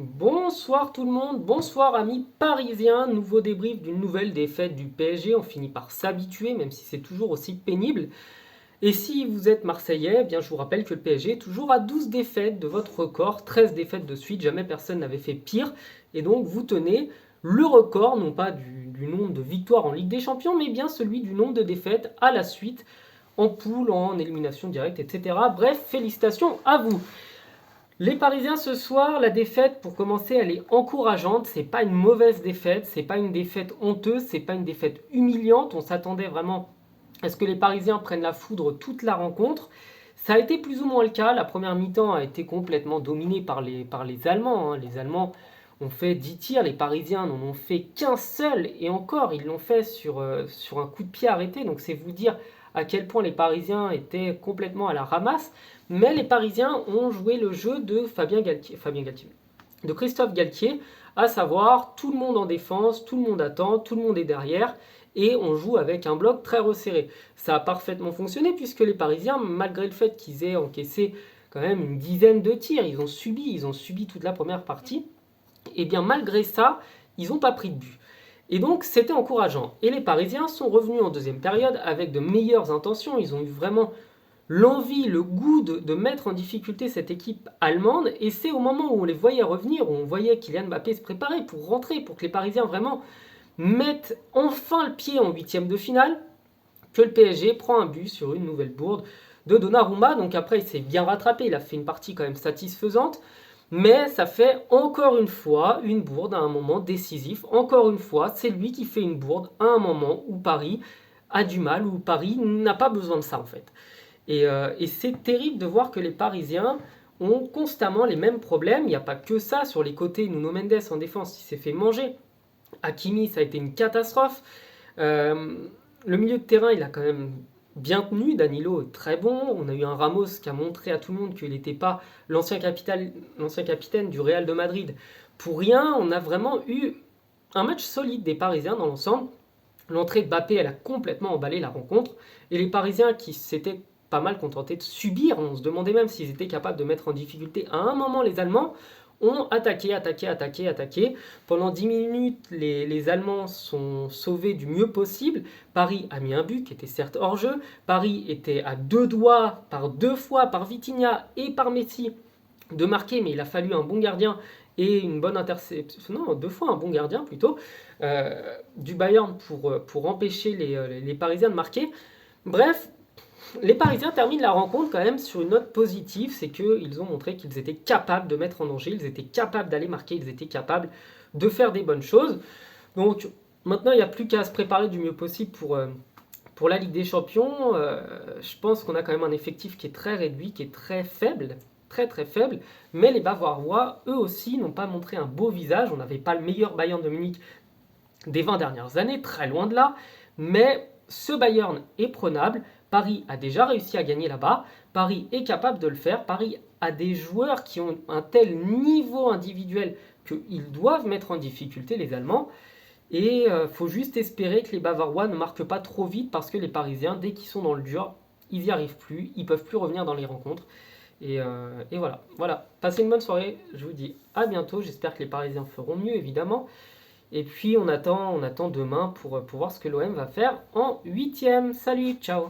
Bonsoir tout le monde, bonsoir amis parisiens, nouveau débrief d'une nouvelle défaite du PSG, on finit par s'habituer même si c'est toujours aussi pénible. Et si vous êtes marseillais, eh bien je vous rappelle que le PSG est toujours à 12 défaites de votre record, 13 défaites de suite, jamais personne n'avait fait pire. Et donc vous tenez le record, non pas du nombre de victoires en Ligue des Champions, mais bien celui du nombre de défaites à la suite, en poule, en élimination directe, etc. Bref, félicitations à vous. Les Parisiens ce soir, la défaite pour commencer, elle est encourageante. C'est pas une mauvaise défaite, c'est pas une défaite honteuse, c'est pas une défaite humiliante. On s'attendait vraiment à ce que les Parisiens prennent la foudre toute la rencontre. Ça a été plus ou moins le cas. La première mi-temps a été complètement dominée par les Allemands. Les Allemands ont fait 10 tirs, les Parisiens n'en ont fait qu'un seul. Et encore, ils l'ont fait sur un coup de pied arrêté. Donc c'est vous dire à quel point les Parisiens étaient complètement à la ramasse. Mais les Parisiens ont joué le jeu de de Christophe Galtier, à savoir tout le monde en défense, tout le monde attend, tout le monde est derrière, et on joue avec un bloc très resserré. Ça a parfaitement fonctionné puisque les Parisiens, malgré le fait qu'ils aient encaissé quand même une dizaine de tirs, ils ont subi toute la première partie, et bien malgré ça, ils n'ont pas pris de but. Et donc c'était encourageant. Et les Parisiens sont revenus en deuxième période avec de meilleures intentions, ils ont eu vraiment l'envie, le goût de mettre en difficulté cette équipe allemande. Et c'est au moment où on les voyait revenir, où on voyait Kylian Mbappé se préparer pour rentrer, pour que les Parisiens vraiment mettent enfin le pied en huitième de finale, que le PSG prend un but sur une nouvelle bourde de Donnarumma. Donc après, il s'est bien rattrapé, il a fait une partie quand même satisfaisante. Mais ça fait encore une fois une bourde à un moment décisif. Encore une fois, c'est lui qui fait une bourde à un moment où Paris a du mal, où Paris n'a pas besoin de ça en fait. Et c'est terrible de voir que les Parisiens ont constamment les mêmes problèmes. Il n'y a pas que ça sur les côtés. Nuno Mendes en défense, il s'est fait manger. Hakimi, ça a été une catastrophe. Euh, le milieu de terrain, il a quand même bien tenu. Danilo est très bon. On a eu un Ramos qui a montré à tout le monde qu'il n'était pas l'ancien capitaine du Real de Madrid pour rien. On a vraiment eu un match solide des Parisiens dans l'ensemble. L'entrée de Mbappé, elle a complètement emballé la rencontre. Et les Parisiens qui s'étaient pas mal contentés de subir, on se demandait même s'ils étaient capables de mettre en difficulté à un moment les Allemands, ont attaqué. Pendant 10 minutes, les Allemands sont sauvés du mieux possible. Paris a mis un but qui était certes hors jeu. Paris était à deux doigts, par deux fois, par Vitinha et par Messi, de marquer, mais il a fallu un bon gardien et une bonne interception, non, deux fois un bon gardien plutôt, du Bayern pour empêcher les Parisiens de marquer. Bref, les Parisiens terminent la rencontre quand même sur une note positive, c'est qu'ils ont montré qu'ils étaient capables de mettre en danger, ils étaient capables d'aller marquer, ils étaient capables de faire des bonnes choses. Donc maintenant, il n'y a plus qu'à se préparer du mieux possible pour la Ligue des Champions. Je pense qu'on a quand même un effectif qui est très réduit, qui est très faible, très très faible, mais les Bavarois, eux aussi, n'ont pas montré un beau visage. On n'avait pas le meilleur Bayern de Munich des 20 dernières années, très loin de là, mais ce Bayern est prenable. Paris a déjà réussi à gagner là-bas, Paris est capable de le faire, Paris a des joueurs qui ont un tel niveau individuel qu'ils doivent mettre en difficulté les Allemands, et faut juste espérer que les Bavarois ne marquent pas trop vite parce que les Parisiens, dès qu'ils sont dans le dur, ils n'y arrivent plus, ils peuvent plus revenir dans les rencontres. Et voilà, voilà. Passez une bonne soirée, je vous dis à bientôt, j'espère que les Parisiens feront mieux évidemment. Et puis on attend demain pour voir ce que l'OM va faire en huitième. Salut, ciao.